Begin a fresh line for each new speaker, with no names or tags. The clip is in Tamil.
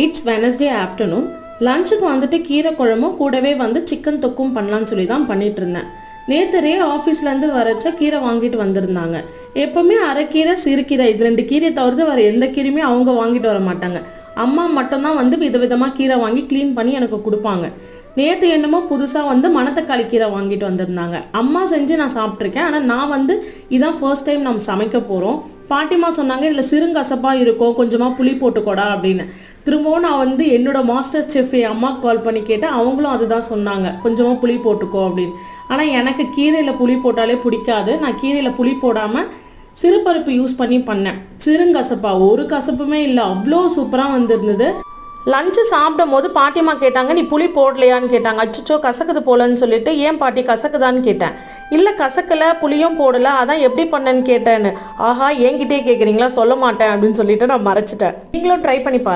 It's Wednesday afternoon. லஞ்சுக்கு வந்துட்டு கீரை குழம்பும் கூடவே வந்து சிக்கன் தொக்கும் பண்ணலான்னு சொல்லி தான் பண்ணிட்டு இருந்தேன். நேத்தரே ஆஃபீஸ்லேருந்து வரச்ச கீரை வாங்கிட்டு வந்திருந்தாங்க. எப்போவுமே அரைக்கீரை சிறுகீரை இது 2 கீரையை தவிர்த்து வேறு எந்த கீரையுமே அவங்க வாங்கிட்டு வர மாட்டாங்க. அம்மா மட்டும்தான் வந்து விதவிதமாக கீரை வாங்கி க்ளீன் பண்ணி எனக்கு கொடுப்பாங்க. நேற்று என்னமோ புதுசாக வந்து மணத்தக்காளி கீரை வாங்கிட்டு வந்திருந்தாங்க. அம்மா செஞ்சு நான் சாப்பிட்ருக்கேன். ஆனால் நான் வந்து இதான் ஃபர்ஸ்ட் டைம் நம்ம சமைக்க போகிறோம். பாட்டிமா சொன்னாங்க இதில் சிறுங்கசப்பாக இருக்கும், கொஞ்சமாக புளி போட்டுக்கோடா அப்படின்னு. திரும்பவும் நான் வந்து என்னோட மாஸ்டர் செஃப் அம்மாவுக்கு கால் பண்ணி கேட்டேன். அவங்களும் அதுதான் சொன்னாங்க, கொஞ்சமாக புளி போட்டுக்கோ அப்படின்னு. ஆனால் எனக்கு கீரையில் புளி போட்டாலே பிடிக்காது. நான் கீரையில் புளி போடாமல் சிறுபருப்பு யூஸ் பண்ணி பண்ணேன். சிறுங்கசப்பா ஒரு கசப்புமே இல்லை, அவ்வளோ சூப்பராக வந்துருந்தது. லஞ்சு சாப்பிடும் போது பாட்டிமா கேட்டாங்க, நீ புளி போடலையான்னு கேட்டாங்க. அச்சோ கசக்குது போலன்னு சொல்லிட்டு, ஏன் பாட்டி கசக்குதான்னு கேட்டேன். இல்லை கசக்கலை, புளியும் போடலை, அதான் எப்படி பண்ணேன்னு கேட்டேன்னு. ஆஹா என்கிட்டே கேட்குறீங்களா, சொல்ல மாட்டேன் அப்படின்னு சொல்லிட்டு நான் மறைச்சிட்டேன். நீங்களும் ட்ரை பண்ணி பாருங்க.